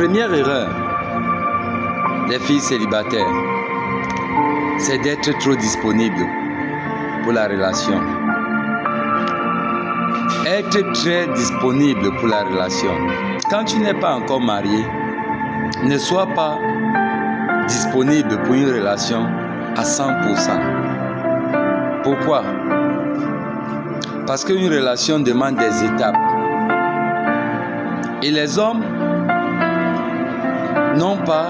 première erreur des filles célibataires, c'est d'être trop disponible pour la relation. Être très disponible pour la relation. Quand tu n'es pas encore marié, ne sois pas disponible pour une relation à 100%. Pourquoi? Parce qu'une relation demande des étapes. Et les hommes n'ont pas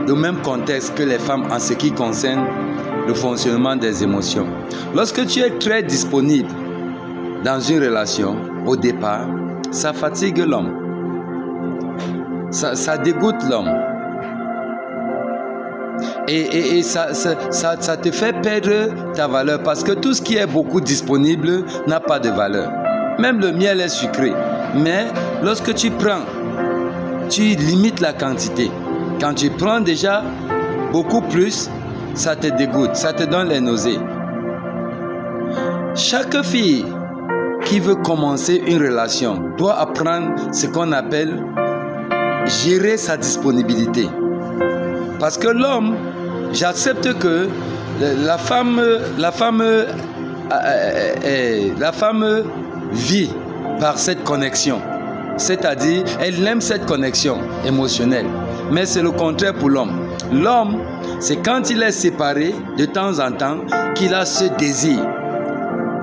le même contexte que les femmes en ce qui concerne le fonctionnement des émotions. Lorsque tu es très disponible dans une relation, au départ, ça fatigue l'homme. Ça dégoûte l'homme. Et ça te fait perdre ta valeur parce que tout ce qui est beaucoup disponible n'a pas de valeur. Même le miel est sucré. Mais lorsque tu prends, tu limites la quantité. Quand tu prends déjà beaucoup plus, ça te dégoûte, ça te donne les nausées. Chaque fille qui veut commencer une relation doit apprendre ce qu'on appelle gérer sa disponibilité. Parce que l'homme, j'accepte que la femme vit par cette connexion. C'est-à-dire, elle aime cette connexion émotionnelle. Mais c'est le contraire pour l'homme. L'homme, c'est quand il est séparé, de temps en temps, qu'il a ce désir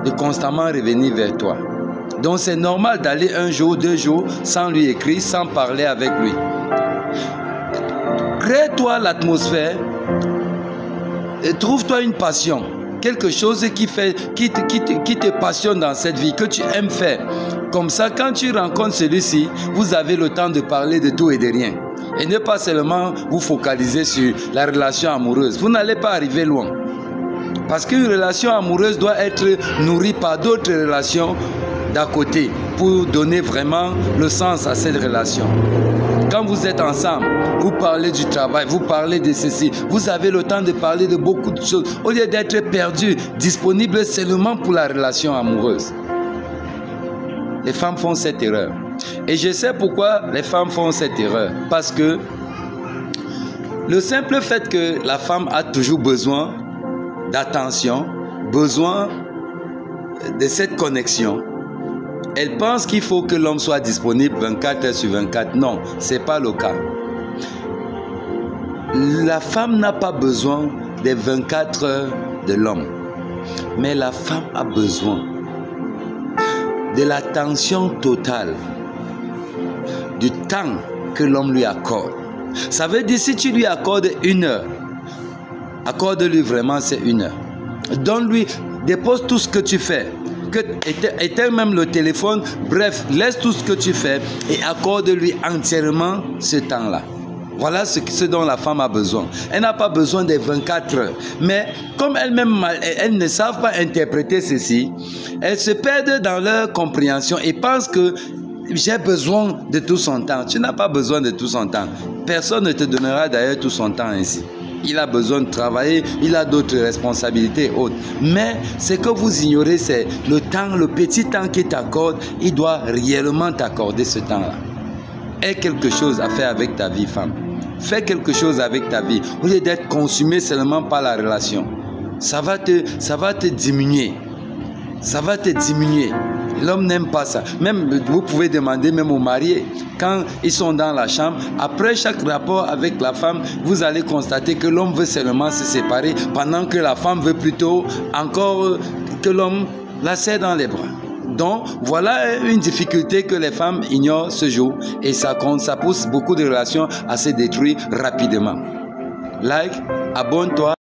de constamment revenir vers toi. Donc c'est normal d'aller un jour, 2 jours, sans lui écrire, sans parler avec lui. Crée-toi l'atmosphère et trouve-toi une passion. Quelque chose qui te passionne dans cette vie, que tu aimes faire. Comme ça, quand tu rencontres celui-ci, vous avez le temps de parler de tout et de rien. Et ne pas seulement vous focaliser sur la relation amoureuse. Vous n'allez pas arriver loin. Parce qu'une relation amoureuse doit être nourrie par d'autres relations d'à côté pour donner vraiment le sens à cette relation. Quand vous êtes ensemble, vous parlez du travail, vous parlez de ceci, vous avez le temps de parler de beaucoup de choses, au lieu d'être perdu, disponible seulement pour la relation amoureuse. Les femmes font cette erreur. Et je sais pourquoi les femmes font cette erreur. Parce que le simple fait que la femme a toujours besoin d'attention, besoin de cette connexion, elle pense qu'il faut que l'homme soit disponible 24 heures sur 24. Non, ce n'est pas le cas. La femme n'a pas besoin des 24 heures de l'homme. Mais la femme a besoin de l'attention totale, du temps que l'homme lui accorde. Ça veut dire si tu lui accordes 1 heure, accorde-lui vraiment ces 1 heure. Donne-lui, dépose tout ce que tu fais. Éteins même le téléphone, bref, laisse tout ce que tu fais et accorde-lui entièrement ce temps-là. Voilà ce dont la femme a besoin. Elle n'a pas besoin des 24 heures. Mais comme elles-mêmes, elles ne savent pas interpréter ceci, elles se perdent dans leur compréhension et pensent que j'ai besoin de tout son temps. Tu n'as pas besoin de tout son temps. Personne ne te donnera d'ailleurs tout son temps ainsi. Il a besoin de travailler, il a d'autres responsabilités autres. Mais ce que vous ignorez, c'est le temps, le petit temps qu'il t'accorde, il doit réellement t'accorder ce temps-là. Aie quelque chose à faire avec ta vie, femme. Fais quelque chose avec ta vie, au lieu d'être consumé seulement par la relation. Ça va te diminuer. Ça va te diminuer. L'homme n'aime pas ça. Même, vous pouvez demander même aux mariés, quand ils sont dans la chambre, après chaque rapport avec la femme, vous allez constater que l'homme veut seulement se séparer, pendant que la femme veut plutôt encore que l'homme la serre dans les bras. Donc, voilà une difficulté que les femmes ignorent ce jour, et ça pousse beaucoup de relations à se détruire rapidement. Like, abonne-toi.